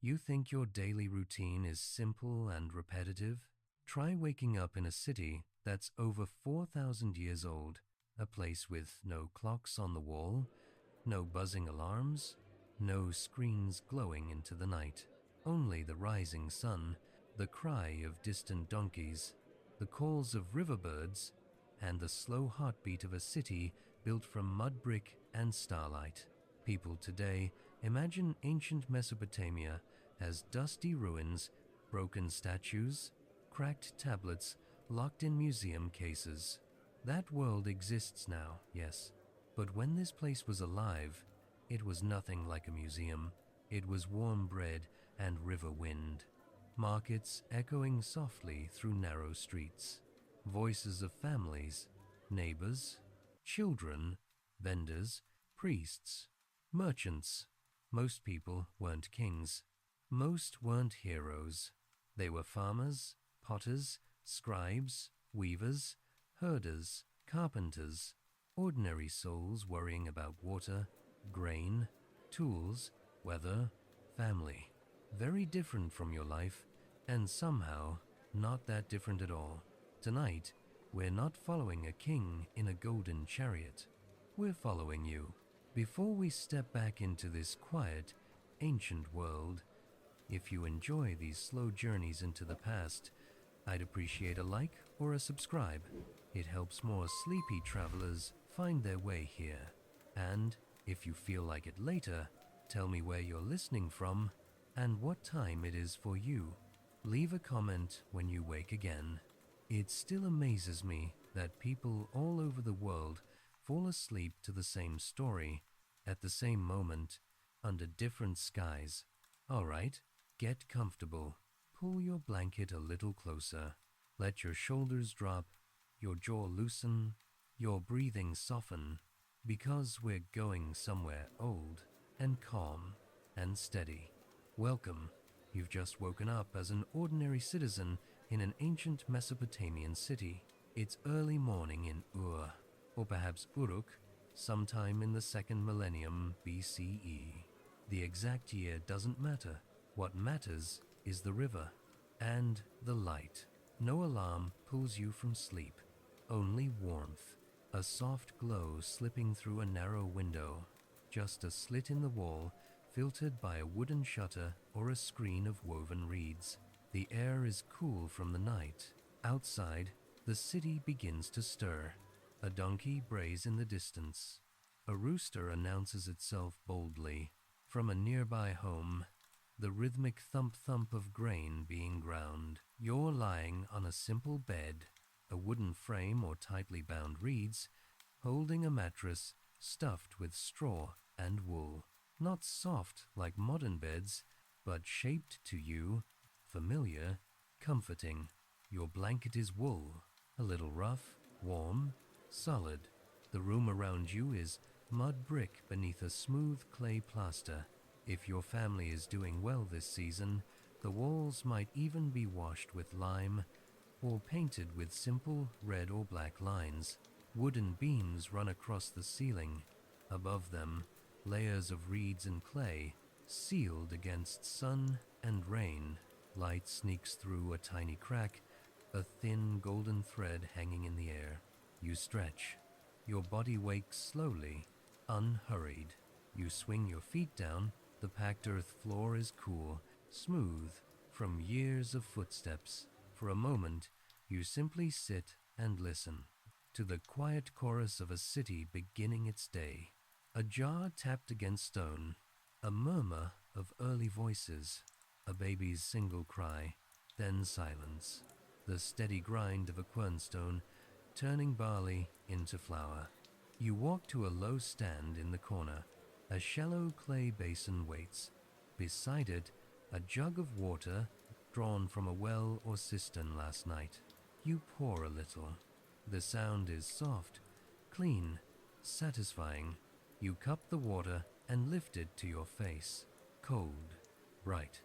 You think your daily routine is simple and repetitive? Try waking up in a city that's over 4,000 years old, a place with no clocks on the wall, no buzzing alarms, no screens glowing into the night, only the rising sun, the cry of distant donkeys, the calls of riverbirds, and the slow heartbeat of a city built from mud brick and starlight. People today imagine ancient Mesopotamia as dusty ruins, broken statues, cracked tablets locked in museum cases. That world exists now, yes, but when this place was alive, it was nothing like a museum. It was warm bread and river wind, markets echoing softly through narrow streets, voices of families, neighbors, children, vendors, priests, merchants. Most people weren't kings. Most weren't heroes. They were farmers, potters, scribes, weavers, herders, carpenters, ordinary souls worrying about water, grain, tools, weather, family. Very different from your life, and somehow not that different at all. Tonight, we're not following a king in a golden chariot. We're following you. Before we step back into this quiet, ancient world, if you enjoy these slow journeys into the past, I'd appreciate a like or a subscribe. It helps more sleepy travelers find their way here. And if you feel like it later, tell me where you're listening from and what time it is for you. Leave a comment when you wake again. It still amazes me that people all over the world fall asleep to the same story at the same moment under different skies. All right, get comfortable. Pull your blanket a little closer. Let your shoulders drop, your jaw loosen, your breathing soften, because we're going somewhere old and calm and steady. Welcome. You've just woken up as an ordinary citizen in an ancient Mesopotamian city. It's early morning in Ur, or perhaps Uruk, sometime in the 2nd millennium BCE. The exact year doesn't matter. What matters is the river and the light. No alarm pulls you from sleep, only warmth, a soft glow slipping through a narrow window, just a slit in the wall filtered by a wooden shutter or a screen of woven reeds. The air is cool from the night. Outside, the city begins to stir. A donkey brays in the distance. A rooster announces itself boldly. From a nearby home, the rhythmic thump-thump of grain being ground. You're lying on a simple bed, a wooden frame or tightly bound reeds, holding a mattress stuffed with straw and wool. Not soft like modern beds, but shaped to you, familiar, comforting. Your blanket is wool, a little rough, warm, solid. The room around you is mud brick beneath a smooth clay plaster. If your family is doing well this season, the walls might even be washed with lime or painted with simple red or black lines. Wooden beams run across the ceiling. Above them, layers of reeds and clay, sealed against sun and rain. Light sneaks through a tiny crack, a thin golden thread hanging in the air. You stretch. Your body wakes slowly, unhurried. You swing your feet down. The packed earth floor is cool, smooth, from years of footsteps. For a moment, you simply sit and listen to the quiet chorus of a city beginning its day. A jar tapped against stone, a murmur of early voices, a baby's single cry, then silence. The steady grind of a quernstone turning barley into flour. You walk to a low stand in the corner. A shallow clay basin waits. Beside it, a jug of water drawn from a well or cistern last night. You pour a little. The sound is soft, clean, satisfying. You cup the water and lift it to your face. Cold, bright,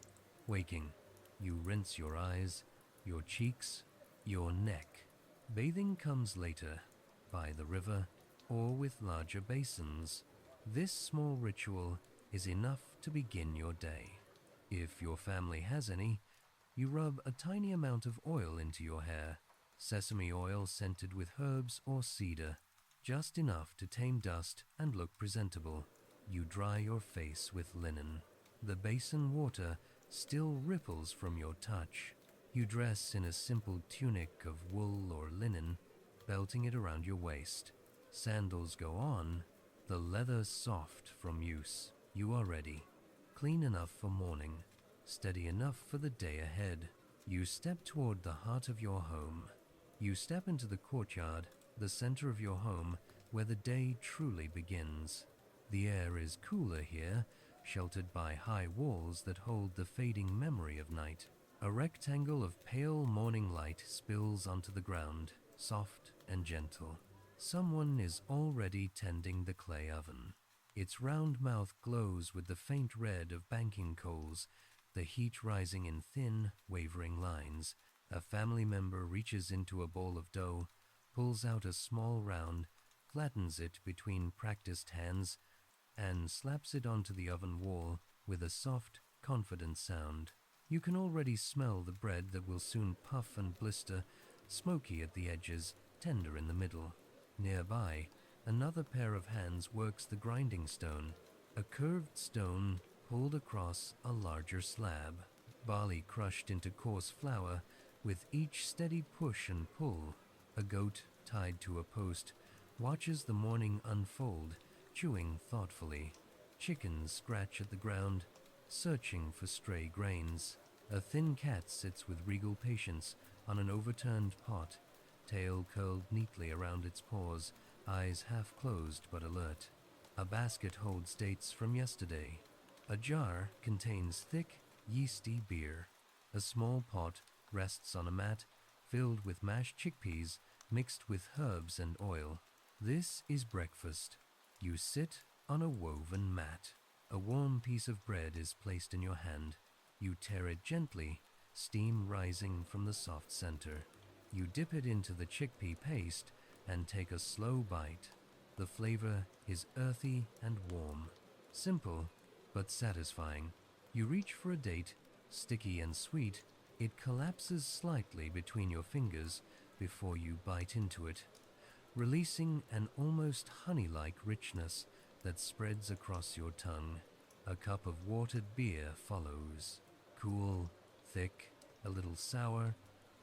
waking. You rinse your eyes, your cheeks, your neck. Bathing comes later, by the river or with larger basins. This small ritual is enough to begin your day. If your family has any, you rub a tiny amount of oil into your hair, sesame oil scented with herbs or cedar, just enough to tame dust and look presentable. You dry your face with linen. The basin water still ripples from your touch. You dress in a simple tunic of wool or linen, belting it around your waist. Sandals go on, the leather soft from use. You are ready. Clean enough for morning, steady enough for the day ahead. You step toward the heart of your home. You step into the courtyard, the center of your home, where the day truly begins. The air is cooler here, sheltered by high walls that hold the fading memory of night. A rectangle of pale morning light spills onto the ground, soft and gentle. Someone is already tending the clay oven. Its round mouth glows with the faint red of banking coals, the heat rising in thin, wavering lines. A family member reaches into a bowl of dough, pulls out a small round, flattens it between practiced hands, and slaps it onto the oven wall with a soft, confident sound. You can already smell the bread that will soon puff and blister, smoky at the edges, tender in the middle. Nearby, another pair of hands works the grinding stone, a curved stone pulled across a larger slab. Barley crushed into coarse flour with each steady push and pull. A goat, tied to a post, watches the morning unfold, chewing thoughtfully. Chickens scratch at the ground, searching for stray grains. A thin cat sits with regal patience on an overturned pot, tail curled neatly around its paws, eyes half closed but alert. A basket holds dates from yesterday. A jar contains thick, yeasty beer. A small pot rests on a mat filled with mashed chickpeas mixed with herbs and oil. This is breakfast. You sit on a woven mat. A warm piece of bread is placed in your hand. You tear it gently, steam rising from the soft center. You dip it into the chickpea paste and take a slow bite. The flavor is earthy and warm. Simple, but satisfying. You reach for a date, sticky and sweet. It collapses slightly between your fingers before you bite into it, releasing an almost honey-like richness that spreads across your tongue. A cup of watered beer follows. Cool, thick, a little sour,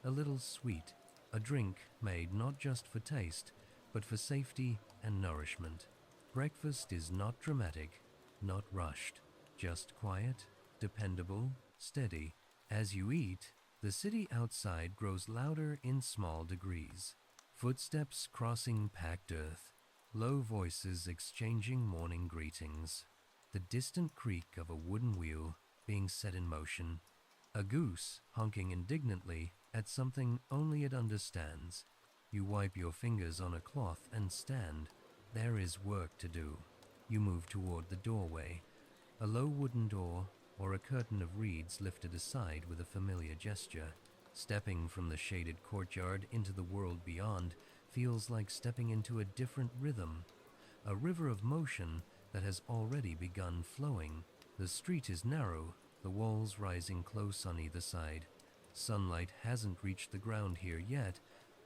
a little sweet. A drink made not just for taste, but for safety and nourishment. Breakfast is not dramatic, not rushed, just quiet, dependable, steady. As you eat, the city outside grows louder in small degrees. Footsteps crossing packed earth, low voices exchanging morning greetings. The distant creak of a wooden wheel being set in motion. A goose honking indignantly at something only it understands. You wipe your fingers on a cloth and stand. There is work to do. You move toward the doorway, a low wooden door or a curtain of reeds lifted aside with a familiar gesture. Stepping from the shaded courtyard into the world beyond feels like stepping into a different rhythm, a river of motion that has already begun flowing. The street is narrow, the walls rising close on either side. Sunlight hasn't reached the ground here yet,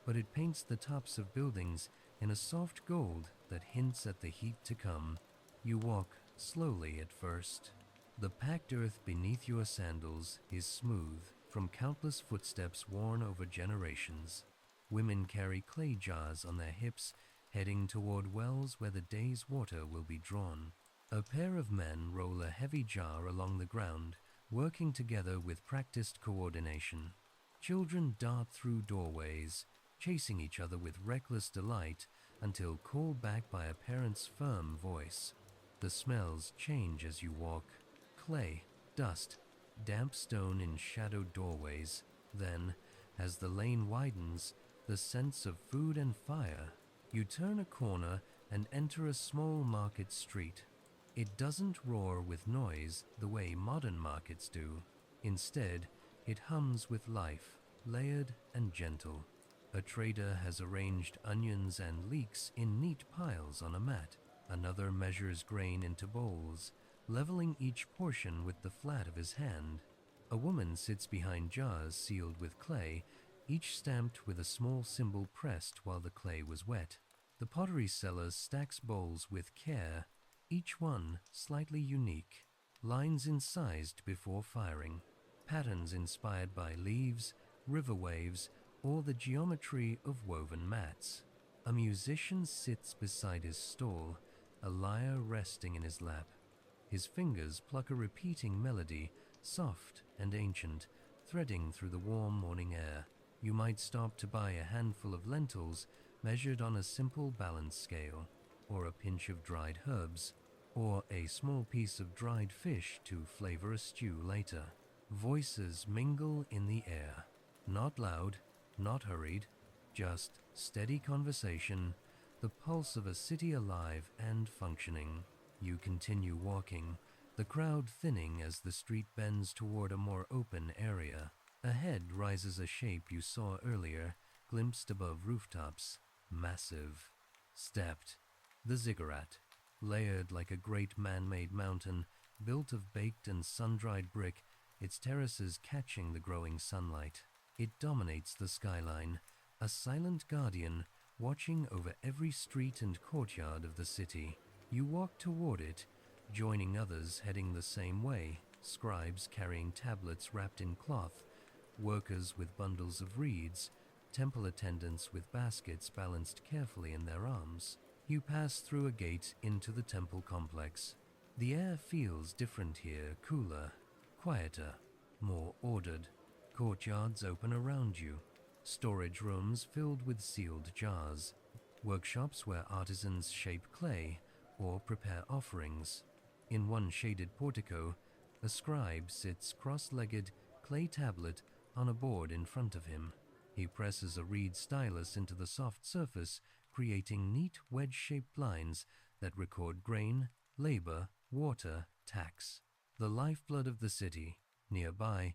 but it paints the tops of buildings in a soft gold that hints at the heat to come. You walk slowly at first. The packed earth beneath your sandals is smooth from countless footsteps worn over generations. Women carry clay jars on their hips, heading toward wells where the day's water will be drawn. A pair of men roll a heavy jar along the ground, working together with practiced coordination. Children dart through doorways, chasing each other with reckless delight until called back by a parent's firm voice. The smells change as you walk. Clay, dust, damp stone in shadowed doorways. Then, as the lane widens, the sense of food and fire. You turn a corner and enter a small market street. It doesn't roar with noise the way modern markets do. Instead, it hums with life, layered and gentle. A trader has arranged onions and leeks in neat piles on a mat. Another measures grain into bowls. leveling each portion with the flat of his hand. A woman sits behind jars sealed with clay, each stamped with a small symbol pressed while the clay was wet. The pottery seller stacks bowls with care, each one slightly unique. Lines incised before firing, patterns inspired by leaves, river waves, or the geometry of woven mats. A musician sits beside his stall, a lyre resting in his lap. His fingers pluck a repeating melody, soft and ancient, threading through the warm morning air. You might stop to buy a handful of lentils measured on a simple balance scale, or a pinch of dried herbs, or a small piece of dried fish to flavor a stew later. Voices mingle in the air, not loud, not hurried, just steady conversation, the pulse of a city alive and functioning. You continue walking, the crowd thinning as the street bends toward a more open area. Ahead rises a shape you saw earlier, glimpsed above rooftops. Massive. Stepped. The ziggurat. Layered like a great man-made mountain, built of baked and sun-dried brick, its terraces catching the growing sunlight. It dominates the skyline, a silent guardian watching over every street and courtyard of the city. You walk toward it, joining others heading the same way, scribes carrying tablets wrapped in cloth, workers with bundles of reeds, temple attendants with baskets balanced carefully in their arms. You pass through a gate into the temple complex. The air feels different here, cooler, quieter, more ordered. Courtyards open around you, storage rooms filled with sealed jars, workshops where artisans shape clay or prepare offerings. In one shaded portico, a scribe sits cross-legged, clay tablet on a board in front of him. He presses a reed stylus into the soft surface, creating neat wedge-shaped lines that record grain, labor, water, tax. The lifeblood of the city. Nearby,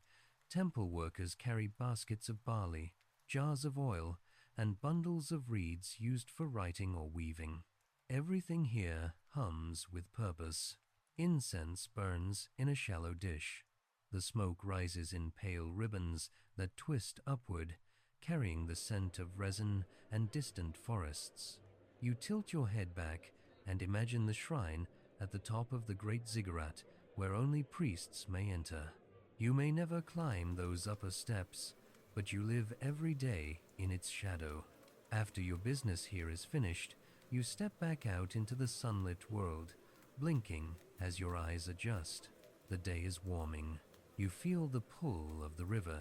temple workers carry baskets of barley, jars of oil, and bundles of reeds used for writing or weaving. Everything here hums with purpose. Incense burns in a shallow dish. The smoke rises in pale ribbons that twist upward, carrying the scent of resin and distant forests. You tilt your head back and imagine the shrine at the top of the great ziggurat where only priests may enter. You may never climb those upper steps, but you live every day in its shadow. After your business here is finished, you step back out into the sunlit world, blinking as your eyes adjust. The day is warming. You feel the pull of the river.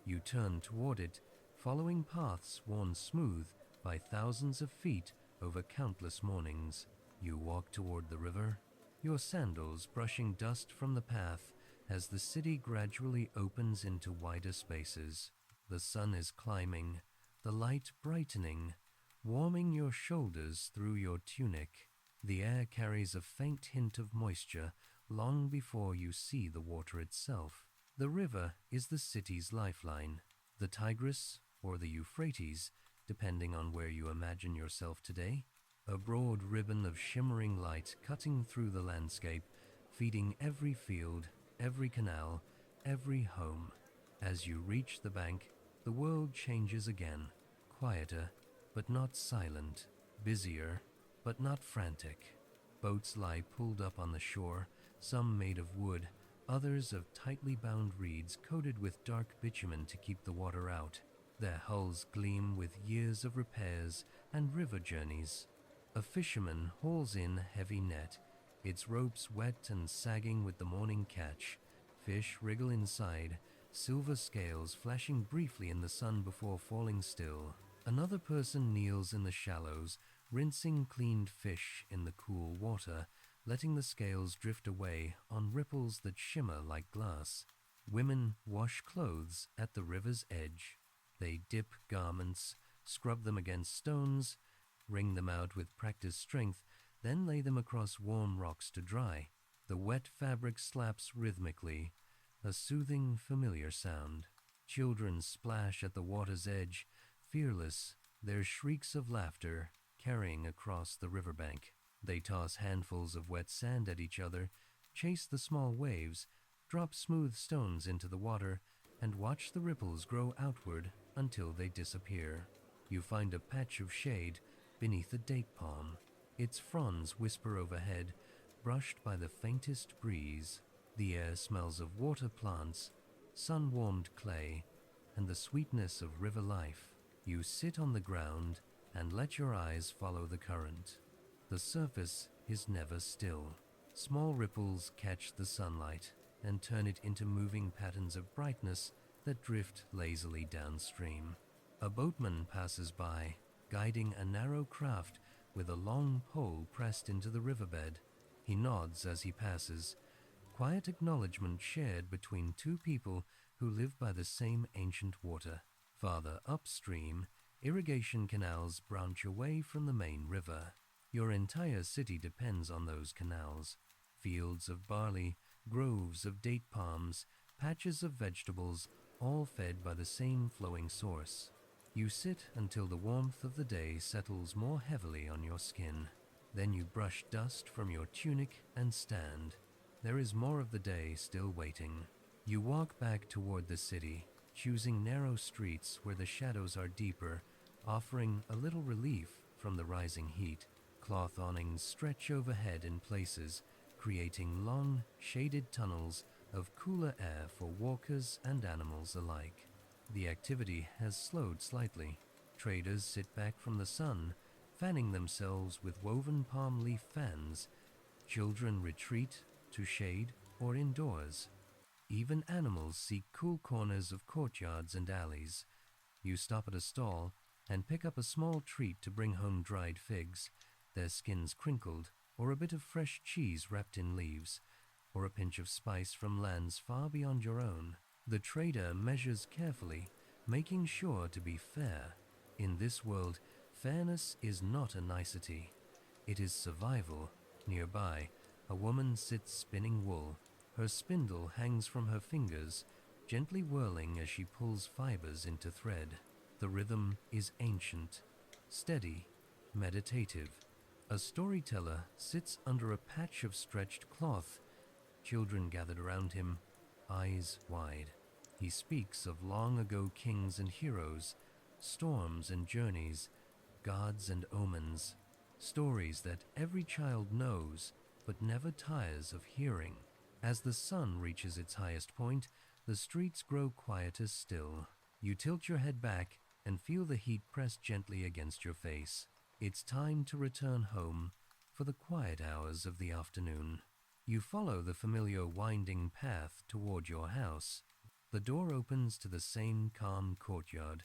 You turn toward it, following paths worn smooth by thousands of feet over countless mornings. You walk toward the river, your sandals brushing dust from the path as the city gradually opens into wider spaces. The sun is climbing, the light brightening, warming your shoulders through your tunic. The air carries a faint hint of moisture long before you see the water itself. The river is the city's lifeline. The Tigris, or the Euphrates, depending on where you imagine yourself today. A broad ribbon of shimmering light cutting through the landscape, feeding every field, every canal, every home. As you reach the bank, the world changes again. Quieter, but not silent. Busier, but not frantic. Boats lie pulled up on the shore, some made of wood, others of tightly bound reeds coated with dark bitumen to keep the water out. Their hulls gleam with years of repairs and river journeys. A fisherman hauls in a heavy net, its ropes wet and sagging with the morning catch. Fish wriggle inside, silver scales flashing briefly in the sun before falling still. Another person kneels in the shallows, rinsing cleaned fish in the cool water, letting the scales drift away on ripples that shimmer like glass. Women wash clothes at the river's edge. They dip garments, scrub them against stones, wring them out with practiced strength, then lay them across warm rocks to dry. The wet fabric slaps rhythmically, a soothing, familiar sound. Children splash at the water's edge, fearless, their shrieks of laughter carrying across the riverbank. They toss handfuls of wet sand at each other, Chase the small waves, drop smooth stones into the water, and watch the ripples grow outward until they disappear. You find a patch of shade beneath a date palm. Its fronds whisper overhead, brushed by the faintest breeze. The air smells of water plants, sun-warmed clay, and the sweetness of river life. You sit on the ground and let your eyes follow the current. The surface is never still. Small ripples catch the sunlight and turn it into moving patterns of brightness that drift lazily downstream. A boatman passes by, guiding a narrow craft with a long pole pressed into the riverbed. He nods as he passes, quiet acknowledgement shared between two people who live by the same ancient water. Farther upstream, irrigation canals branch away from the main river. Your entire city depends on those canals. Fields of barley, groves of date palms, patches of vegetables, all fed by the same flowing source. You sit until the warmth of the day settles more heavily on your skin. Then you brush dust from your tunic and stand. There is more of the day still waiting. You walk back toward the city, choosing narrow streets where the shadows are deeper, offering a little relief from the rising heat. Cloth awnings stretch overhead in places, creating long, shaded tunnels of cooler air for walkers and animals alike. The activity has slowed slightly. Traders sit back from the sun, fanning themselves with woven palm leaf fans. Children retreat to shade or indoors. Even animals seek cool corners of courtyards and alleys. You stop at a stall and pick up a small treat to bring home dried figs, their skins crinkled, or a bit of fresh cheese wrapped in leaves, or a pinch of spice from lands far beyond your own. The trader measures carefully, making sure to be fair. In this world, fairness is not a nicety. It is survival. Nearby, a woman sits spinning wool. Her spindle hangs from her fingers, gently whirling as she pulls fibers into thread. The rhythm is ancient, steady, meditative. A storyteller sits under a patch of stretched cloth. Children gathered around him, eyes wide. He speaks of long-ago kings and heroes, storms and journeys, gods and omens, stories that every child knows but never tires of hearing. As the sun reaches its highest point, the streets grow quieter still. You tilt your head back and feel the heat press gently against your face. It's time to return home for the quiet hours of the afternoon. You follow the familiar winding path toward your house. The door opens to the same calm courtyard,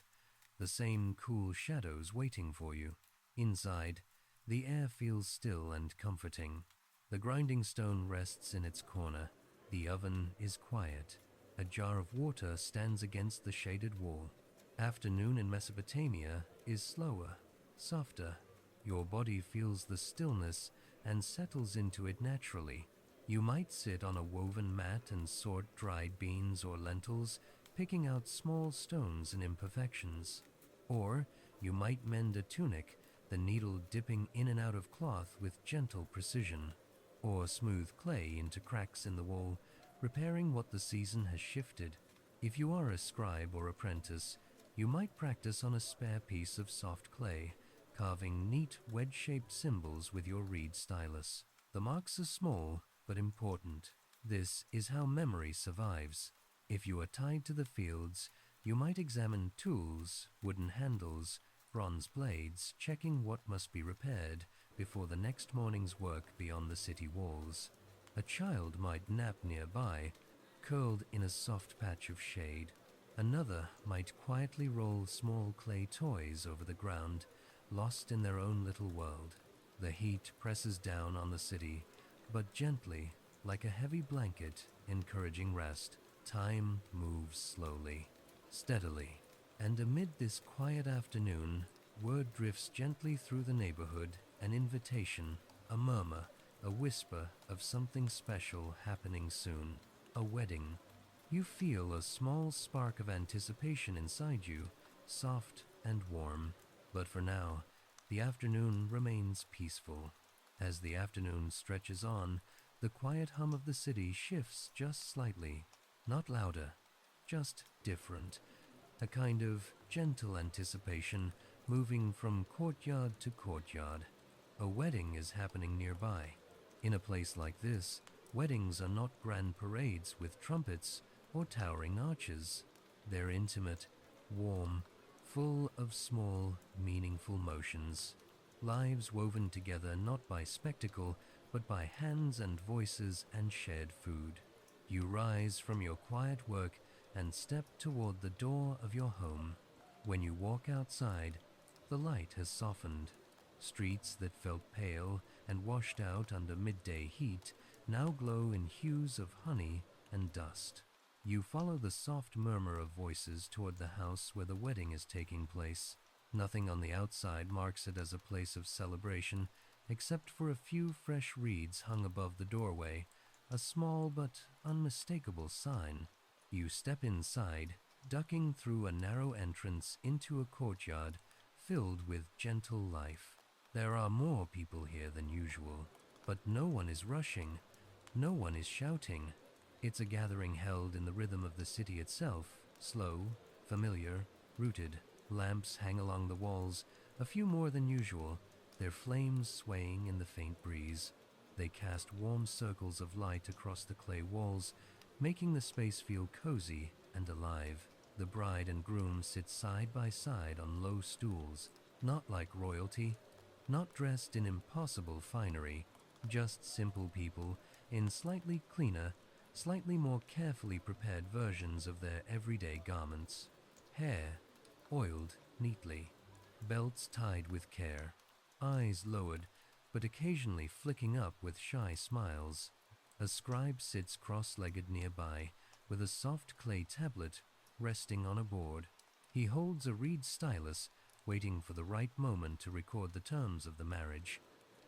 the same cool shadows waiting for you. Inside, the air feels still and comforting. The grinding stone rests in its corner. The oven is quiet. A jar of water stands against the shaded wall. Afternoon in Mesopotamia is slower, softer. Your body feels the stillness and settles into it naturally. You might sit on a woven mat and sort dried beans or lentils, picking out small stones and imperfections. Or you might mend a tunic, the needle dipping in and out of cloth with gentle precision. Or smooth clay into cracks in the wall, repairing what the season has shifted. If you are a scribe or apprentice, you might practice on a spare piece of soft clay, carving neat wedge-shaped symbols with your reed stylus. The marks are small but important. This is how memory survives. If you are tied to the fields, you might examine tools, wooden handles, bronze blades, checking what must be repaired before the next morning's work beyond the city walls. A child might nap nearby, curled in a soft patch of shade. Another might quietly roll small clay toys over the ground, lost in their own little world. The heat presses down on the city, but gently, like a heavy blanket, encouraging rest. Time moves slowly, steadily, and amid this quiet afternoon, word drifts gently through the neighborhood, an invitation, a murmur, a whisper of something special happening soon. A wedding. You feel a small spark of anticipation inside you, soft and warm. But for now, the afternoon remains peaceful. As the afternoon stretches on, The quiet hum of the city shifts just slightly, not louder, just different, a kind of gentle anticipation moving from courtyard to courtyard. A wedding is happening nearby. In a place like this, weddings are not grand parades with trumpets or towering arches. They're intimate, warm, full of small, meaningful motions. Lives woven together not by spectacle, but by hands and voices and shared food. You rise from your quiet work and step toward the door of your home. When you walk outside, the light has softened. Streets that felt pale and washed out under midday heat now glow in hues of honey and dust. You follow the soft murmur of voices toward the house where the wedding is taking place. Nothing on the outside marks it as a place of celebration, except for a few fresh reeds hung above the doorway, a small but unmistakable sign. You step inside, ducking through a narrow entrance into a courtyard filled with gentle life. There are more people here than usual, but no one is rushing, no one is shouting. It's a gathering held in the rhythm of the city itself, slow, familiar, rooted. Lamps hang along the walls, a few more than usual, their flames swaying in the faint breeze. They cast warm circles of light across the clay walls, making the space feel cozy and alive. The bride and groom sit side by side on low stools, not like royalty, not dressed in impossible finery, just simple people in slightly cleaner, slightly more carefully prepared versions of their everyday garments. Hair oiled neatly, belts tied with care, eyes lowered but occasionally flicking up with shy smiles. A scribe sits cross-legged nearby with a soft clay tablet resting on a board. He holds a reed stylus, waiting for the right moment to record the terms of the marriage.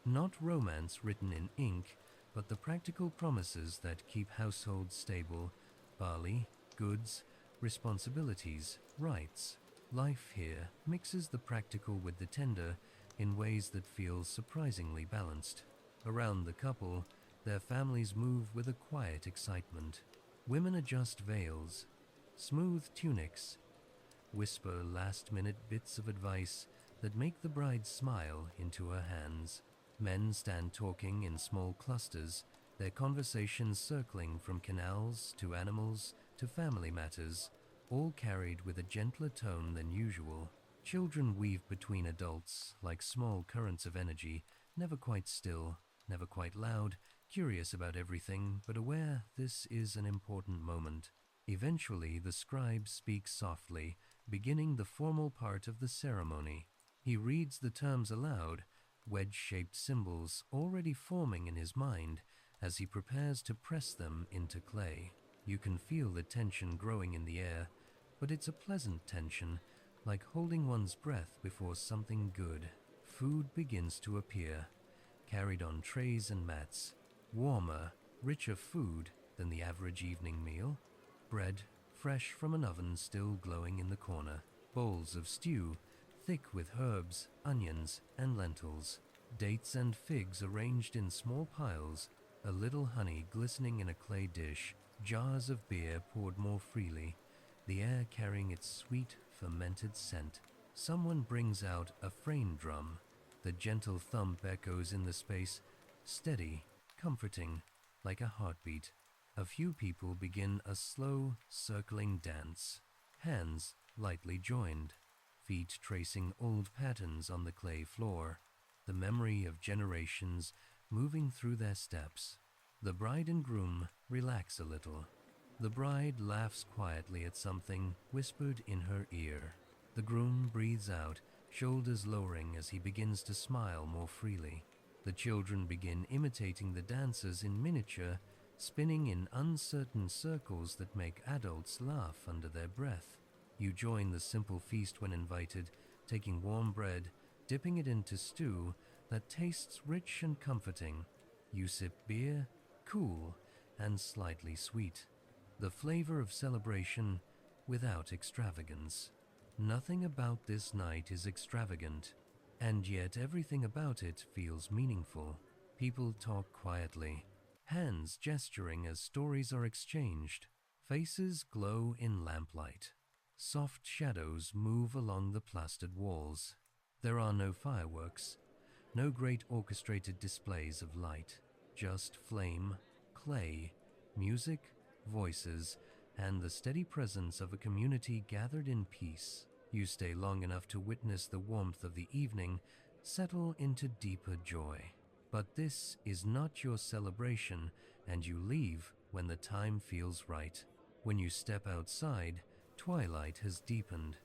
Not romance written in ink, but the practical promises that keep households stable, barley, goods, responsibilities, rights. Life here mixes the practical with the tender in ways that feel surprisingly balanced. Around the couple, their families move with a quiet excitement. Women adjust veils, smooth tunics, whisper last-minute bits of advice that make the bride smile into her hands. Men stand talking in small clusters, their conversations circling from canals to animals to family matters, all carried with a gentler tone than usual. Children weave between adults like small currents of energy, never quite still, never quite loud, curious about everything, but aware this is an important moment. Eventually, the scribe speaks softly, beginning the formal part of the ceremony. He reads the terms aloud, wedge-shaped symbols already forming in his mind as he prepares to press them into clay. You can feel the tension growing in the air, but it's a pleasant tension, like holding one's breath before something good. Food begins to appear, carried on trays and mats. Warmer, richer food than the average evening meal. Bread, fresh from an oven still glowing in the corner. Bowls of stew, thick with herbs, onions, and lentils. Dates and figs arranged in small piles. A little honey glistening in a clay dish. Jars of beer poured more freely, the air carrying its sweet, fermented scent. Someone brings out a frame drum. The gentle thump echoes in the space, steady, comforting, like a heartbeat. A few people begin a slow, circling dance, hands lightly joined, feet tracing old patterns on the clay floor, the memory of generations moving through their steps. The bride and groom relax a little. The bride laughs quietly at something whispered in her ear. The groom breathes out, shoulders lowering as he begins to smile more freely. The children begin imitating the dancers in miniature, spinning in uncertain circles that make adults laugh under their breath. You join the simple feast when invited, taking warm bread, dipping it into stew that tastes rich and comforting. You sip beer, cool and slightly sweet. The flavor of celebration without extravagance. Nothing about this night is extravagant, and yet everything about it feels meaningful. People talk quietly, hands gesturing as stories are exchanged. Faces glow in lamplight. Soft shadows move along the plastered walls. There are no fireworks, no great orchestrated displays of light, just flame, clay, music, voices, and the steady presence of a community gathered in peace. You stay long enough to witness the warmth of the evening settle into deeper joy. But this is not your celebration, and you leave when the time feels right. When you step outside, twilight has deepened.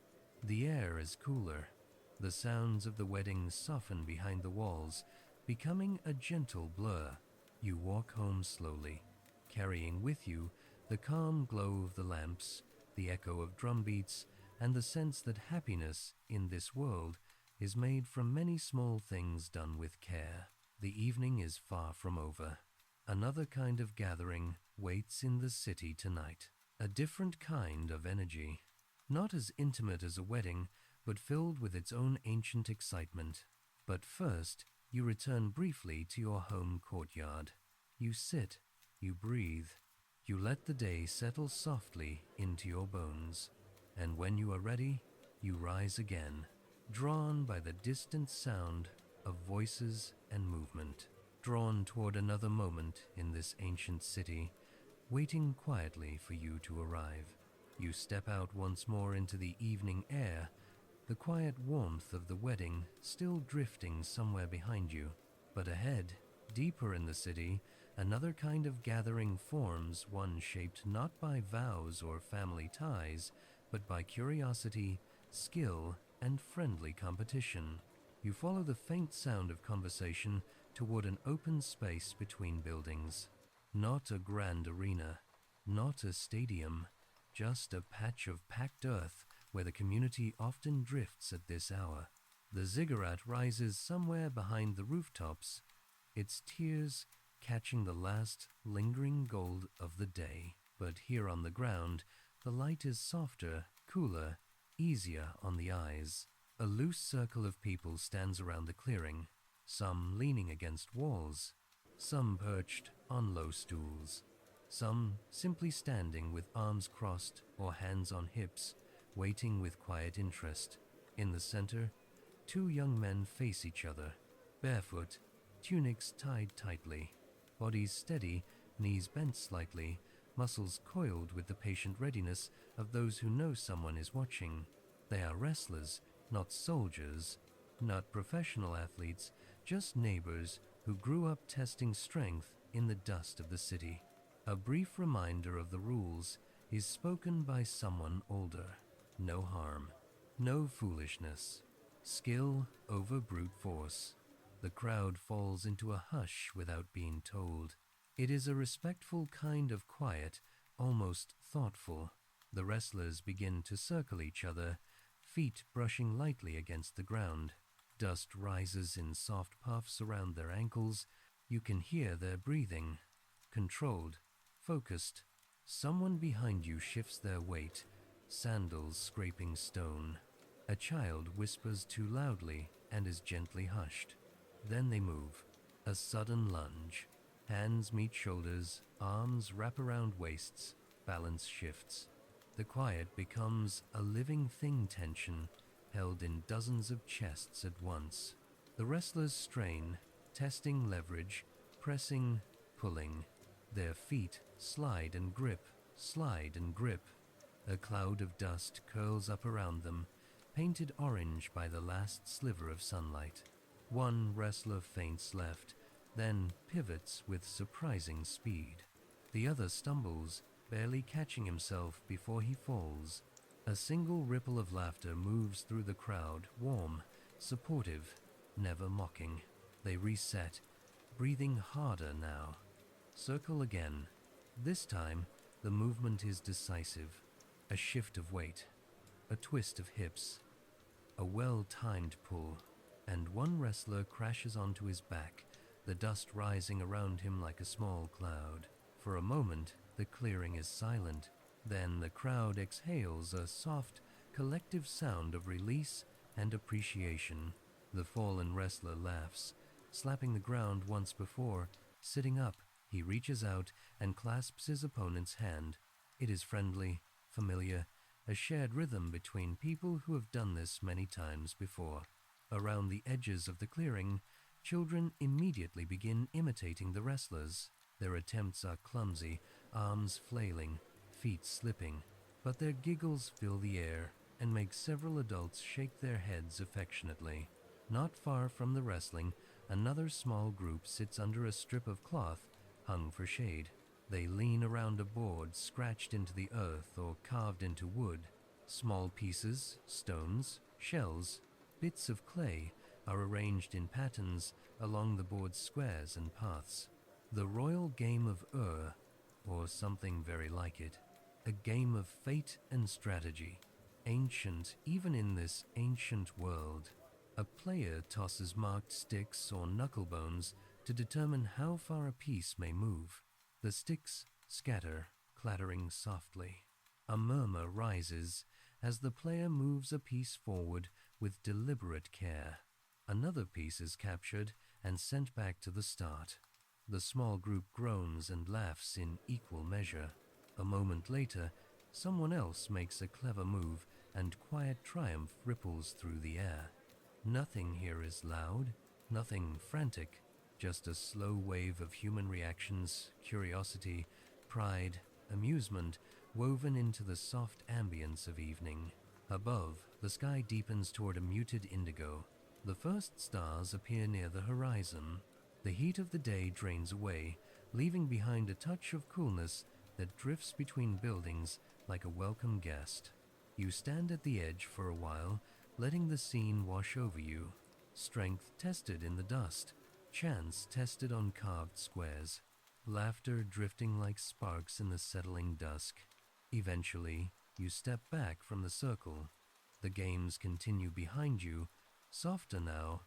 The air is cooler. The sounds of the wedding soften behind the walls, becoming a gentle blur. You walk home slowly, carrying with you the calm glow of the lamps, the echo of drumbeats, and the sense that happiness in this world is made from many small things done with care. The evening is far from over. Another kind of gathering waits in the city tonight. A different kind of energy. Not as intimate as a wedding, but filled with its own ancient excitement. But first, you return briefly to your home courtyard. You sit, you breathe, you let the day settle softly into your bones. And when you are ready, you rise again, drawn by the distant sound of voices and movement, drawn toward another moment in this ancient city, waiting quietly for you to arrive. You step out once more into the evening air, the quiet warmth of the wedding still drifting somewhere behind you. But ahead, deeper in the city, another kind of gathering forms, one shaped not by vows or family ties, but by curiosity, skill, and friendly competition. You follow the faint sound of conversation toward an open space between buildings. Not a grand arena, not a stadium, just a patch of packed earth where the community often drifts at this hour. The ziggurat rises somewhere behind the rooftops, its tears catching the last lingering gold of the day. But here on the ground, the light is softer, cooler, easier on the eyes. A loose circle of people stands around the clearing, some leaning against walls, some perched on low stools, some simply standing with arms crossed or hands on hips, waiting with quiet interest. In the center, two young men face each other, barefoot, tunics tied tightly, bodies steady, knees bent slightly, muscles coiled with the patient readiness of those who know someone is watching. They are wrestlers, not soldiers, not professional athletes, just neighbors who grew up testing strength in the dust of the city. A brief reminder of the rules is spoken by someone older. No harm, no foolishness, skill over brute force. The crowd falls into a hush without being told. It is a respectful kind of quiet, almost thoughtful. The wrestlers begin to circle each other, feet brushing lightly against the ground. Dust rises in soft puffs around their ankles. You can hear their breathing. Controlled, focused. Someone behind you shifts their weight, sandals scraping stone. A child whispers too loudly and is gently hushed. Then they move. A sudden lunge. Hands meet shoulders, arms wrap around waists, balance shifts. The quiet becomes a living thing tension, held in dozens of chests at once. The wrestlers strain, testing leverage, pressing, pulling. Their feet slide and grip, slide and grip. A cloud of dust curls up around them, painted orange by the last sliver of sunlight. One wrestler feints left, then pivots with surprising speed. The other stumbles, barely catching himself before he falls. A single ripple of laughter moves through the crowd, warm, supportive, never mocking. They reset, breathing harder now. Circle again. This time, the movement is decisive. A shift of weight, a twist of hips, a well-timed pull, and one wrestler crashes onto his back, the dust rising around him like a small cloud. For a moment, the clearing is silent. Then the crowd exhales a soft, collective sound of release and appreciation. The fallen wrestler laughs, slapping the ground once before. Sitting up, He reaches out and clasps his opponent's hand. It is friendly, familiar, a shared rhythm between people who have done this many times before. Around the edges of the clearing, children immediately begin imitating the wrestlers. Their attempts are clumsy, arms flailing, feet slipping, but their giggles fill the air and make several adults shake their heads affectionately. Not far from the wrestling, another small group sits under a strip of cloth hung for shade. They lean around a board scratched into the earth or carved into wood. Small pieces, stones, shells, bits of clay are arranged in patterns along the board's squares and paths. The royal game of or something very like it. A game of fate and strategy. Ancient even in this ancient world. A player tosses marked sticks or knucklebones to determine how far a piece may move. The sticks scatter, clattering softly. A murmur rises as the player moves a piece forward with deliberate care. Another piece is captured and sent back to the start. The small group groans and laughs in equal measure. A moment later, someone else makes a clever move and quiet triumph ripples through the air. Nothing here is loud, nothing frantic, just a slow wave of human reactions, curiosity, pride, amusement woven into the soft ambience of evening. Above, the sky deepens toward a muted indigo. The first stars appear near the horizon. The heat of the day drains away, leaving behind a touch of coolness that drifts between buildings like a welcome guest. You stand at the edge for a while, letting the scene wash over you. Strength tested in the dust, chance tested on carved squares, laughter drifting like sparks in the settling dusk. Eventually, you step back from the circle. The games continue behind you, softer now,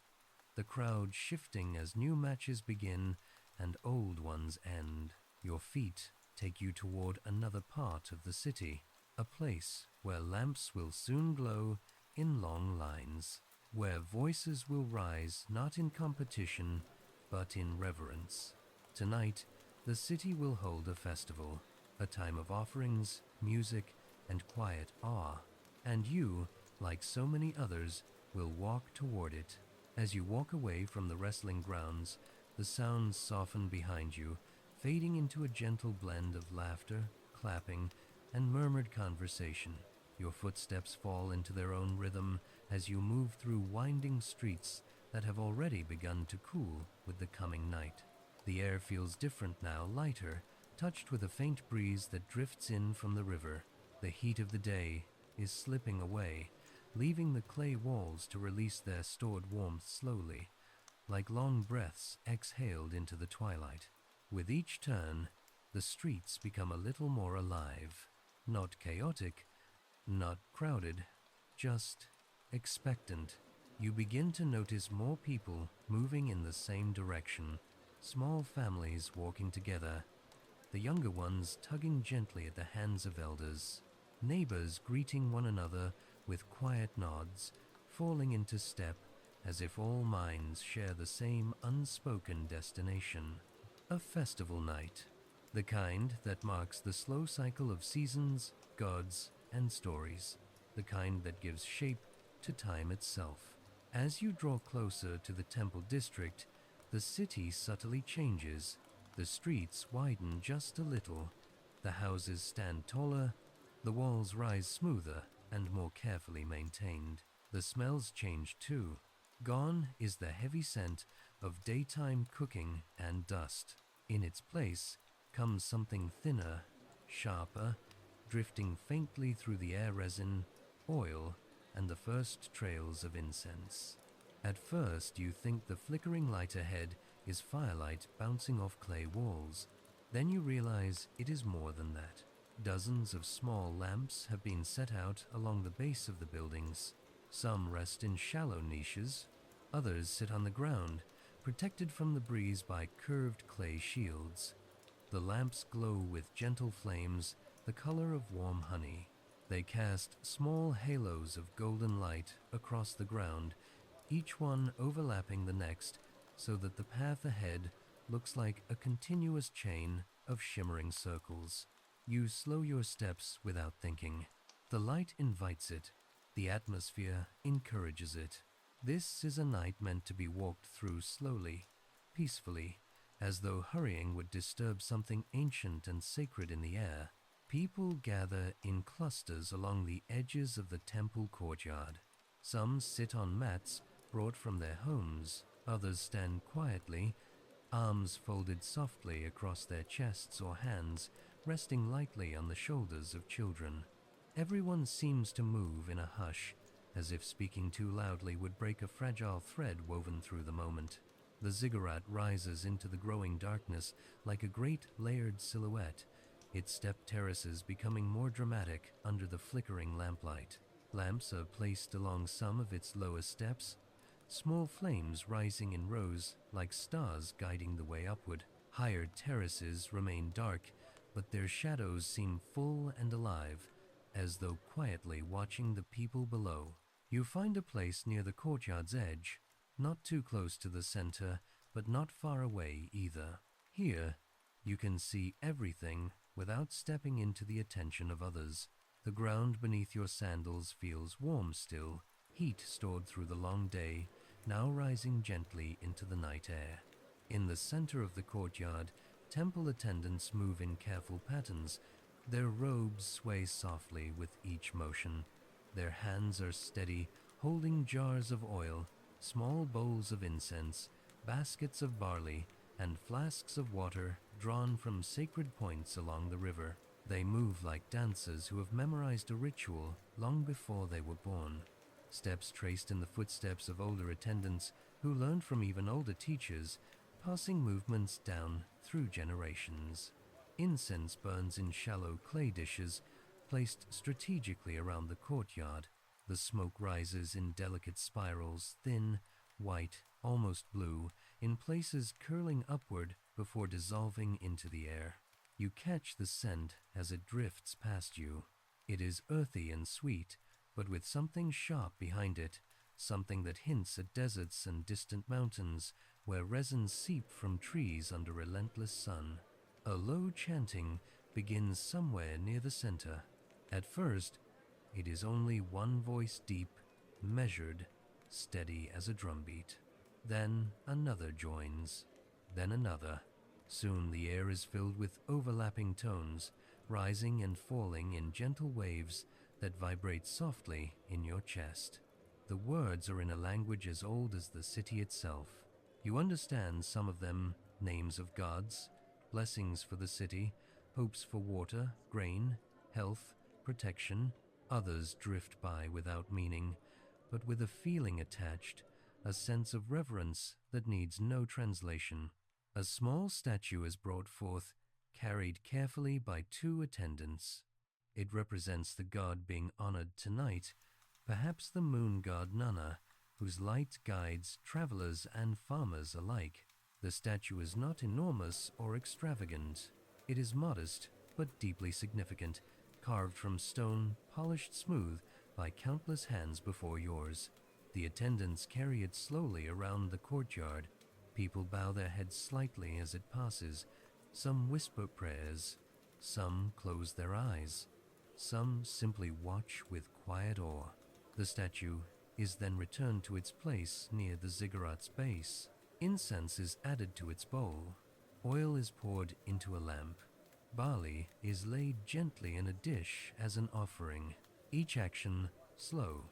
the crowd shifting as new matches begin and old ones end. Your feet take you toward another part of the city, a place where lamps will soon glow in long lines, where voices will rise not in competition, but in reverence. Tonight, the city will hold a festival, a time of offerings, music, and quiet awe, and you, like so many others, will walk toward it. As you walk away from the wrestling grounds, the sounds soften behind you, fading into a gentle blend of laughter, clapping, and murmured conversation. Your footsteps fall into their own rhythm as you move through winding streets that have already begun to cool with the coming night. The air feels different now, lighter, touched with a faint breeze that drifts in from the river. The heat of the day is slipping away, leaving the clay walls to release their stored warmth slowly, like long breaths exhaled into the twilight. With each turn, the streets become a little more alive. Not chaotic, not crowded, just expectant. You begin to notice more people moving in the same direction, small families walking together, the younger ones tugging gently at the hands of elders, neighbors greeting one another with quiet nods, falling into step as if all minds share the same unspoken destination. A festival night, the kind that marks the slow cycle of seasons, gods, and stories, the kind that gives shape to time itself. As you draw closer to the temple district, the city subtly changes. The streets widen just a little, the houses stand taller, the walls rise smoother and more carefully maintained. The smells change too. Gone is the heavy scent of daytime cooking and dust. In its place comes something thinner, sharper, drifting faintly through the air resin, oil, and the first trails of incense. At first you think the flickering light ahead is firelight bouncing off clay walls. Then you realize it is more than that. Dozens of small lamps have been set out along the base of the buildings. Some rest in shallow niches, others sit on the ground, protected from the breeze by curved clay shields. The lamps glow with gentle flames, the color of warm honey. They cast small halos of golden light across the ground, each one overlapping the next, so that the path ahead looks like a continuous chain of shimmering circles. You slow your steps without thinking. The light invites it. The atmosphere encourages it. This is a night meant to be walked through slowly, peacefully, as though hurrying would disturb something ancient and sacred in the air. People gather in clusters along the edges of the temple courtyard. Some sit on mats brought from their homes. Others stand quietly, arms folded softly across their chests or hands, resting lightly on the shoulders of children. Everyone seems to move in a hush, as if speaking too loudly would break a fragile thread woven through the moment. The ziggurat rises into the growing darkness like a great layered silhouette, its step terraces becoming more dramatic under the flickering lamplight. Lamps are placed along some of its lowest steps, small flames rising in rows like stars guiding the way upward. Higher terraces remain dark, but their shadows seem full and alive, as though quietly watching the people below. You find a place near the courtyard's edge, not too close to the center, but not far away either. Here, you can see everything without stepping into the attention of others. The ground beneath your sandals feels warm still, heat stored through the long day, now rising gently into the night air. In the center of the courtyard, temple attendants move in careful patterns. Their robes sway softly with each motion. Their hands are steady, holding jars of oil, small bowls of incense, baskets of barley, and flasks of water drawn from sacred points along the river. They move like dancers who have memorized a ritual long before they were born. Steps traced in the footsteps of older attendants who learned from even older teachers, passing movements down through generations. Incense burns in shallow clay dishes, placed strategically around the courtyard. The smoke rises in delicate spirals, thin, white, almost blue, in places curling upward before dissolving into the air. You catch the scent as it drifts past you. It is earthy and sweet, but with something sharp behind it, something that hints at deserts and distant mountains where resins seep from trees under relentless sun. A low chanting begins somewhere near the center. At first, it is only one voice deep, measured, steady as a drumbeat. Then another joins, then another. Soon the air is filled with overlapping tones, rising and falling in gentle waves that vibrate softly in your chest. The words are in a language as old as the city itself. You understand some of them, names of gods, blessings for the city, hopes for water, grain, health, protection. Others drift by without meaning, but with a feeling attached, a sense of reverence that needs no translation. A small statue is brought forth, carried carefully by two attendants. It represents the god being honored tonight, perhaps the moon god Nana, whose light guides travelers and farmers alike. The statue is not enormous or extravagant. It is modest, but deeply significant, carved from stone, polished smooth by countless hands before yours. The attendants carry it slowly around the courtyard. People bow their heads slightly as it passes. Some whisper prayers. Some close their eyes. Some simply watch with quiet awe. The statue is then returned to its place near the ziggurat's base. Incense is added to its bowl. Oil is poured into a lamp. Barley is laid gently in a dish as an offering. Each action slow,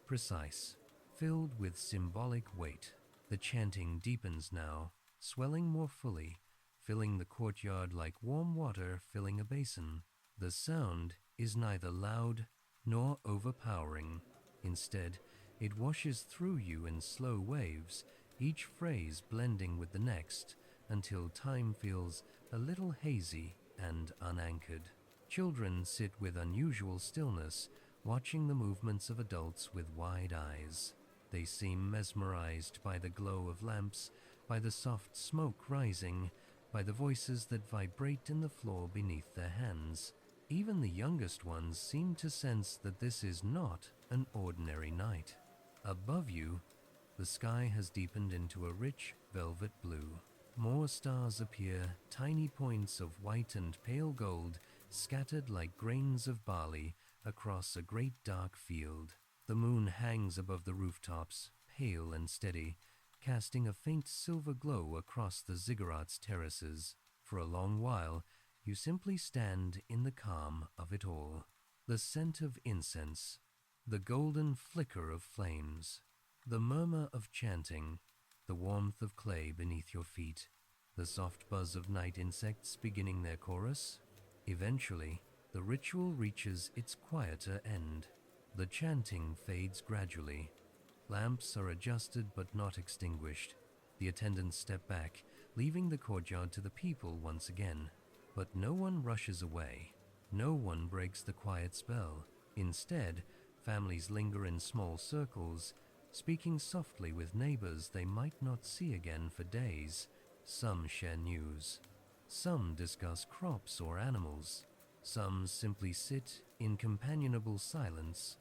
precise, filled with symbolic weight. The chanting deepens now, swelling more fully, filling the courtyard like warm water filling a basin. The sound is neither loud nor overpowering. Instead, it washes through you in slow waves, each phrase blending with the next, until time feels a little hazy and unanchored. Children sit with unusual stillness, watching the movements of adults with wide eyes. They seem mesmerized by the glow of lamps, by the soft smoke rising, by the voices that vibrate in the floor beneath their hands. Even the youngest ones seem to sense that this is not an ordinary night. Above you, the sky has deepened into a rich velvet blue. more stars appear, tiny points of white and pale gold scattered like grains of barley across a great dark field. The moon hangs above the rooftops, pale and steady, casting a faint silver glow across the ziggurats terraces. For a long while, you simply stand in the calm of it all. The scent of incense, the golden flicker of flames, the murmur of chanting, the warmth of clay beneath your feet, the soft buzz of night insects beginning their chorus. Eventually, the ritual reaches its quieter end. The chanting fades gradually. Lamps are adjusted but not extinguished. The attendants step back, leaving the courtyard to the people once again. But no one rushes away. No one breaks the quiet spell. Instead, families linger in small circles, speaking softly with neighbors they might not see again for days. Some share news. Some discuss crops or animals. Some simply sit in companionable silence,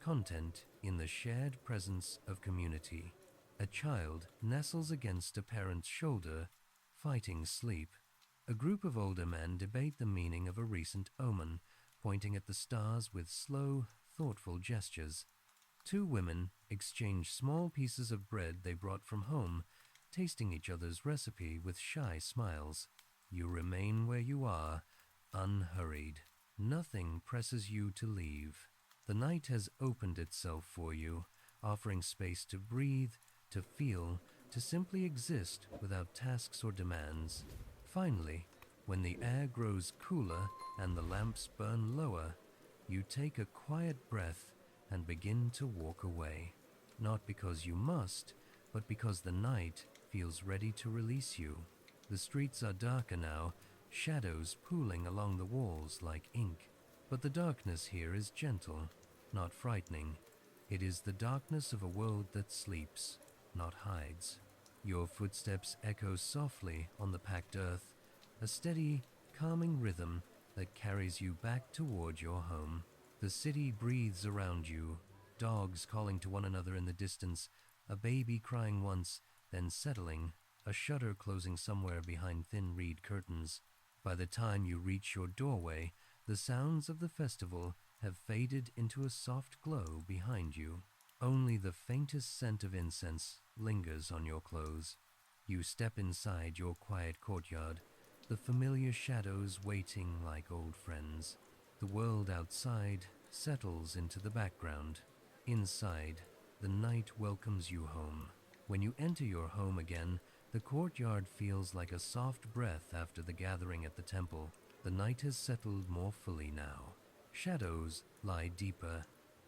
content in the shared presence of community. A child nestles against a parent's shoulder, fighting sleep. A group of older men debate the meaning of a recent omen, pointing at the stars with slow, thoughtful gestures. Two women exchange small pieces of bread they brought from home, tasting each other's recipe with shy smiles. You remain where you are, unhurried. Nothing presses you to leave. The night has opened itself for you, offering space to breathe, to feel, to simply exist without tasks or demands. Finally, when the air grows cooler and the lamps burn lower, you take a quiet breath and begin to walk away. Not because you must, but because the night feels ready to release you. The streets are darker now, shadows pooling along the walls like ink. But the darkness here is gentle, not frightening. It is the darkness of a world that sleeps, not hides. Your footsteps echo softly on the packed earth, a steady, calming rhythm that carries you back toward your home. The city breathes around you, dogs calling to one another in the distance, a baby crying once, then settling, a shutter closing somewhere behind thin reed curtains. By the time you reach your doorway, the sounds of the festival have faded into a soft glow behind you. Only the faintest scent of incense lingers on your clothes. You step inside your quiet courtyard, the familiar shadows waiting like old friends. The world outside settles into the background. Inside, the night welcomes you home. When you enter your home again, the courtyard feels like a soft breath after the gathering at the temple. The night has settled more fully now. Shadows lie deeper.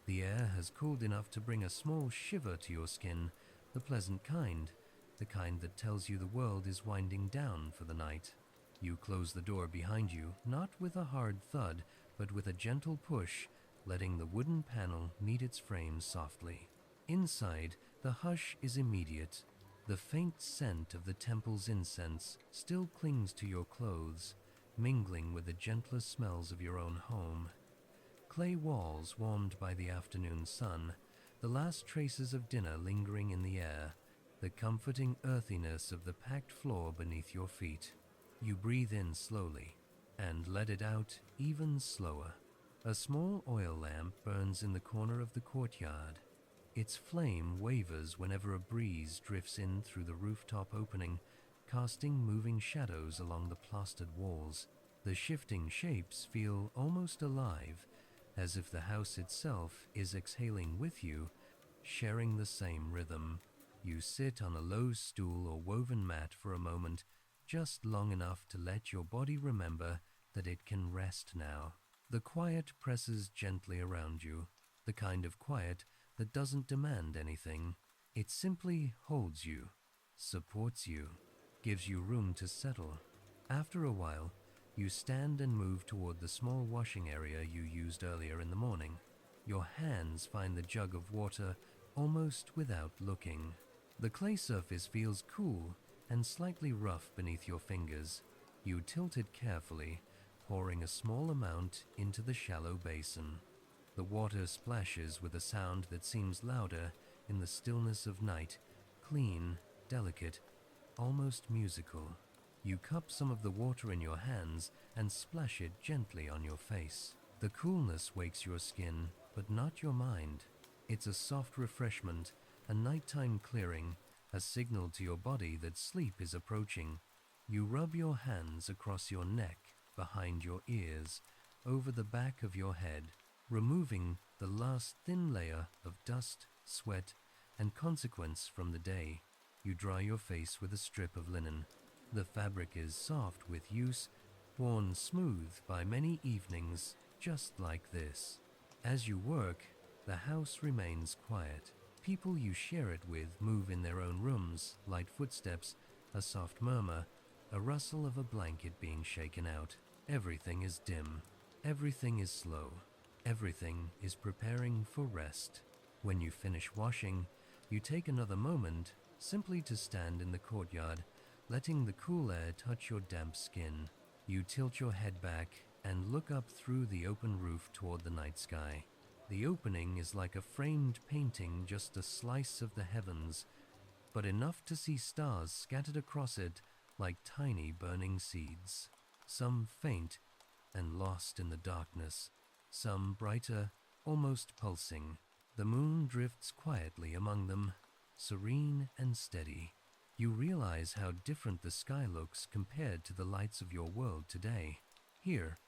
The air has cooled enough to bring a small shiver to your skin, the pleasant kind, the kind that tells you the world is winding down for the night. You close the door behind you, not with a hard thud, but with a gentle push, letting the wooden panel meet its frame softly. Inside, the hush is immediate. The faint scent of the temple's incense still clings to your clothes, mingling with the gentler smells of your own home. Clay walls warmed by the afternoon sun, the last traces of dinner lingering in the air, the comforting earthiness of the packed floor beneath your feet. You breathe in slowly, and let it out even slower. A small oil lamp burns in the corner of the courtyard. Its flame wavers whenever a breeze drifts in through the rooftop opening, casting moving shadows along the plastered walls. The shifting shapes feel almost alive, as if the house itself is exhaling with you, sharing the same rhythm. You sit on a low stool or woven mat for a moment, just long enough to let your body remember that it can rest now. The quiet presses gently around you, the kind of quiet that doesn't demand anything. It simply holds you, supports you, gives you room to settle. After a while, you stand and move toward the small washing area you used earlier in the morning. Your hands find the jug of water almost without looking. The clay surface feels cool and slightly rough beneath your fingers. You tilt it carefully, pouring a small amount into the shallow basin. The water splashes with a sound that seems louder in the stillness of night, clean, delicate, almost musical. You cup some of the water in your hands and splash it gently on your face. The coolness wakes your skin, but not your mind. It's a soft refreshment, a nighttime clearing, a signal to your body that sleep is approaching. You rub your hands across your neck, behind your ears, over the back of your head, removing the last thin layer of dust, sweat, and consequence from the day. You dry your face with a strip of linen. The fabric is soft with use, worn smooth by many evenings just like this. As you work, the house remains quiet. People you share it with move in their own rooms, light footsteps, a soft murmur, a rustle of a blanket being shaken out. Everything is dim. Everything is slow. Everything is preparing for rest. When you finish washing, you take another moment simply to stand in the courtyard, letting the cool air touch your damp skin. You tilt your head back and look up through the open roof toward the night sky. The opening is like a framed painting, just a slice of the heavens, but enough to see stars scattered across it like tiny burning seeds. Some faint and lost in the darkness, some brighter, almost pulsing. The moon drifts quietly among them, serene and steady. You realize how different the sky looks compared to the lights of your world today. Here,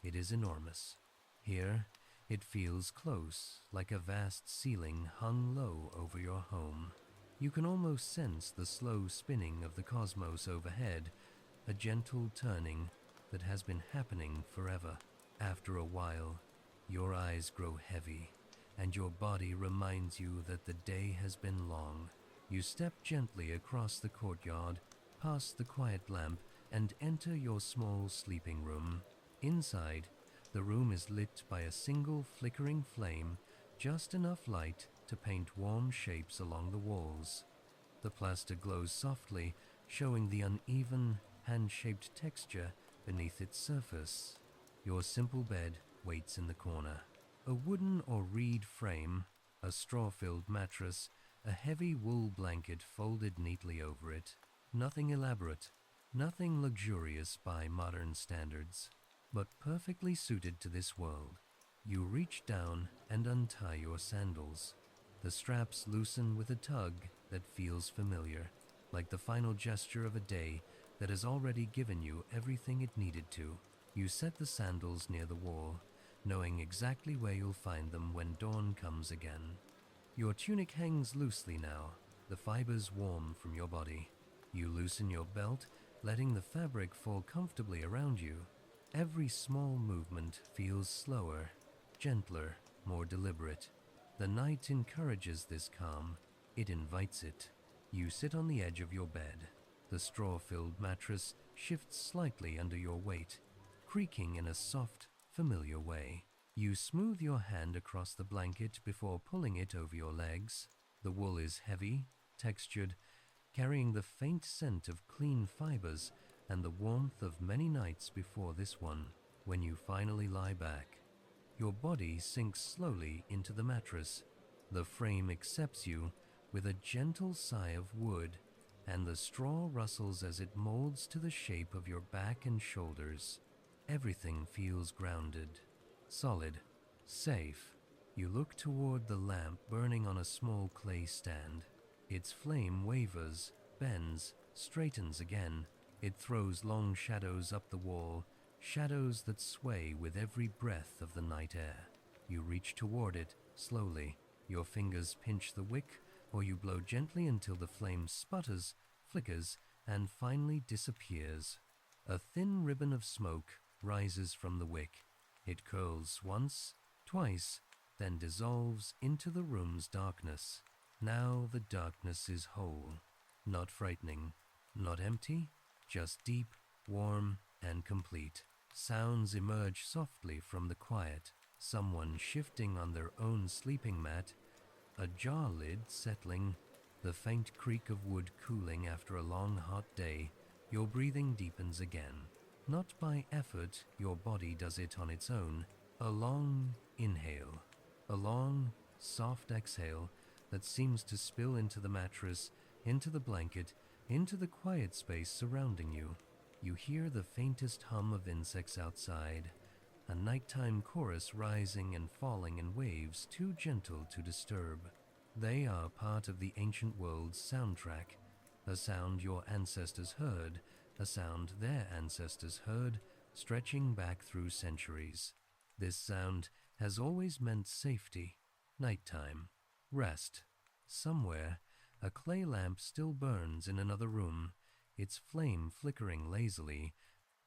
it is enormous. Here, it feels close, like a vast ceiling hung low over your home. You can almost sense the slow spinning of the cosmos overhead, a gentle turning that has been happening forever. After a while, your eyes grow heavy, and your body reminds you that the day has been long. You step gently across the courtyard, past the quiet lamp, and enter your small sleeping room. Inside, the room is lit by a single flickering flame, just enough light to paint warm shapes along the walls. The plaster glows softly, showing the uneven, hand-shaped texture beneath its surface. Your simple bed waits in the corner. A wooden or reed frame, a straw-filled mattress, a heavy wool blanket folded neatly over it. Nothing elaborate, nothing luxurious by modern standards, but perfectly suited to this world. You reach down and untie your sandals. The straps loosen with a tug that feels familiar, like the final gesture of a day that has already given you everything it needed to. You set the sandals near the wall, knowing exactly where you'll find them when dawn comes again. Your tunic hangs loosely now, the fibers warm from your body. You loosen your belt, letting the fabric fall comfortably around you. Every small movement feels slower, gentler, more deliberate. The night encourages this calm. It invites it. You sit on the edge of your bed. The straw-filled mattress shifts slightly under your weight, creaking in a soft, familiar way. You smooth your hand across the blanket before pulling it over your legs. The wool is heavy, textured, carrying the faint scent of clean fibers and the warmth of many nights before this one. When you finally lie back, your body sinks slowly into the mattress. The frame accepts you with a gentle sigh of wood, and the straw rustles as it molds to the shape of your back and shoulders. Everything feels grounded, solid, safe. You look toward the lamp burning on a small clay stand. Its flame wavers, bends, straightens again. It throws long shadows up the wall, shadows that sway with every breath of the night air. You reach toward it, slowly. Your fingers pinch the wick, or you blow gently until the flame sputters, flickers, and finally disappears. A thin ribbon of smoke rises from the wick. It curls once, twice, then dissolves into the room's darkness. Now the darkness is whole, not frightening, not empty, just deep, warm, and complete. Sounds emerge softly from the quiet. Someone shifting on their own sleeping mat, a jar lid settling, the faint creak of wood cooling after a long hot day. Your breathing deepens again. Not by effort, your body does it on its own. A long inhale, a long, soft exhale that seems to spill into the mattress, into the blanket, into the quiet space surrounding you. You hear the faintest hum of insects outside, a nighttime chorus rising and falling in waves too gentle to disturb. They are part of the ancient world's soundtrack, a sound your ancestors heard, a sound their ancestors heard, stretching back through centuries. This sound has always meant safety, nighttime, rest. Somewhere, a clay lamp still burns in another room, its flame flickering lazily,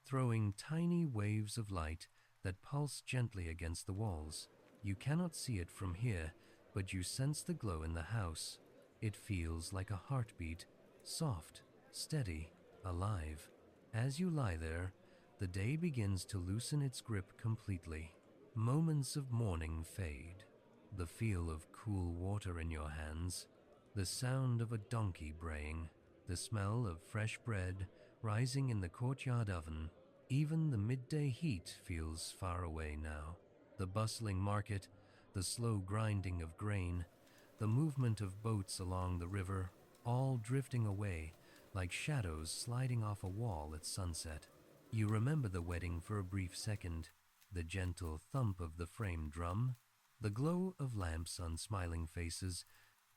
throwing tiny waves of light that pulse gently against the walls. You cannot see it from here, but you sense the glow in the house. It feels like a heartbeat, soft, steady, alive. As you lie there, the day begins to loosen its grip completely. Moments of morning fade. The feel of cool water in your hands, the sound of a donkey braying, the smell of fresh bread rising in the courtyard oven. Even the midday heat feels far away now. The bustling market, the slow grinding of grain, the movement of boats along the river, all drifting away like shadows sliding off a wall at sunset. You remember the wedding for a brief second, the gentle thump of the framed drum, the glow of lamps on smiling faces,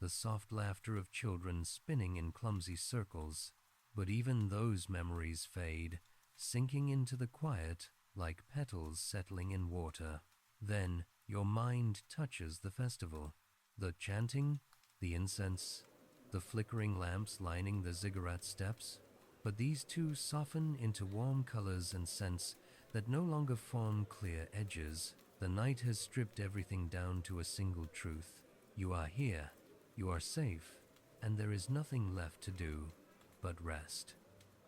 the soft laughter of children spinning in clumsy circles. But even those memories fade, sinking into the quiet like petals settling in water. Then your mind touches the festival, the chanting, the incense, the flickering lamps lining the ziggurat steps. But these too soften into warm colors and scents that no longer form clear edges. The night has stripped everything down to a single truth. You are here, you are safe, and there is nothing left to do but rest.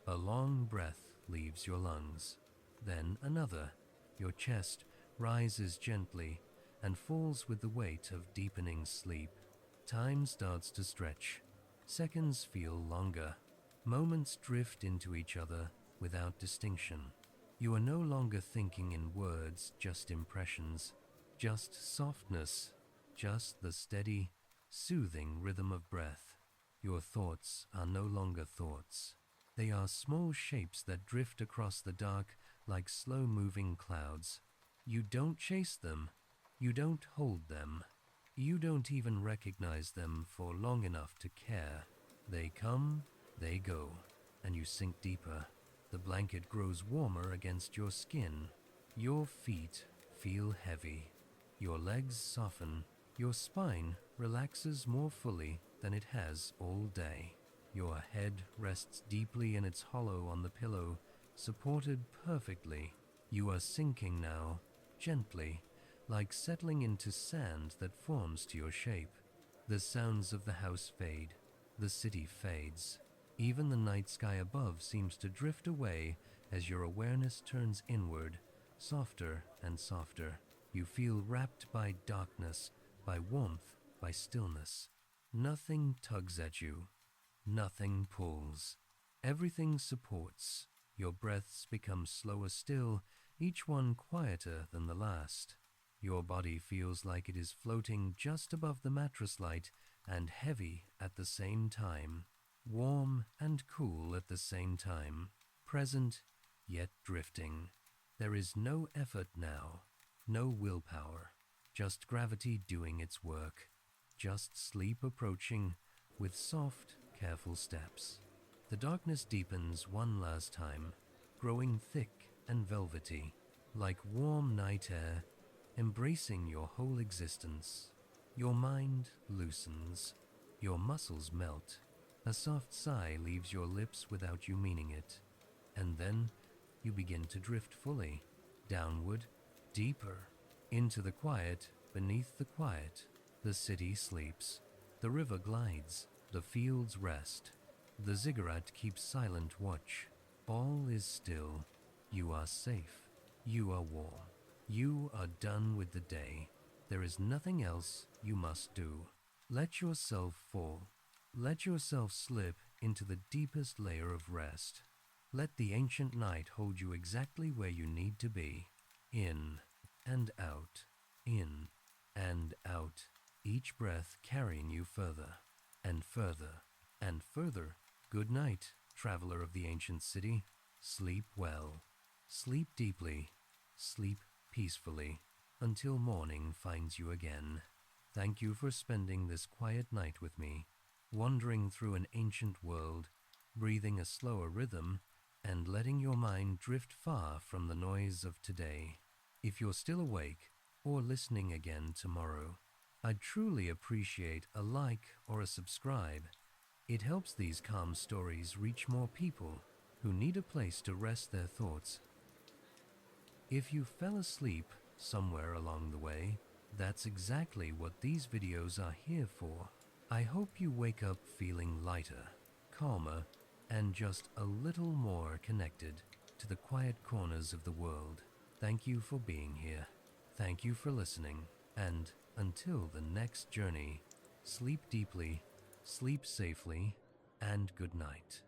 A long breath leaves your lungs, then another. Your chest rises gently and falls with the weight of deepening sleep. Time starts to stretch. Seconds feel longer. Moments drift into each other without distinction. You are no longer thinking in words, just impressions, just softness, just the steady, soothing rhythm of breath. Your thoughts are no longer thoughts. They are small shapes that drift across the dark like slow-moving clouds. You don't chase them. You don't hold them. You don't even recognize them for long enough to care. They come, they go, and you sink deeper. The blanket grows warmer against your skin. Your feet feel heavy. Your legs soften. Your spine relaxes more fully than it has all day. Your head rests deeply in its hollow on the pillow, supported perfectly. You are sinking now, gently, like settling into sand that forms to your shape. The sounds of the house fade. The city fades. Even the night sky above seems to drift away as your awareness turns inward, softer and softer. You feel wrapped by darkness, by warmth, by stillness. Nothing tugs at you. Nothing pulls. Everything supports. Your breaths become slower still, each one quieter than the last. Your body feels like it is floating just above the mattress light and heavy at the same time. Warm and cool at the same time. Present, yet drifting. There is no effort now. No willpower. Just gravity doing its work. Just sleep approaching with soft, careful steps. The darkness deepens one last time, growing thick and velvety, like warm night air, embracing your whole existence. Your mind loosens. Your muscles melt. A soft sigh leaves your lips without you meaning it. And then you begin to drift fully, downward, deeper, into the quiet, beneath the quiet. The city sleeps. The river glides. The fields rest. The ziggurat keeps silent watch. All is still. You are safe. You are warm. You are done with the day. There is nothing else you must do. Let yourself fall. Let yourself slip into the deepest layer of rest. Let the ancient night hold you exactly where you need to be. In and out. In and out. Each breath carrying you further and further and further Good night, traveler of the ancient city. Sleep well, sleep deeply, sleep peacefully, until morning finds you again. Thank you for spending this quiet night with me, wandering through an ancient world, breathing a slower rhythm, and letting your mind drift far from the noise of today. If you're still awake or listening again tomorrow, I'd truly appreciate a like or a subscribe. It helps these calm stories reach more people who need a place to rest their thoughts. If you fell asleep somewhere along the way, that's exactly what these videos are here for. I hope you wake up feeling lighter, calmer, and just a little more connected to the quiet corners of the world. Thank you for being here. Thank you for listening. And until the next journey, sleep deeply, sleep safely, and good night.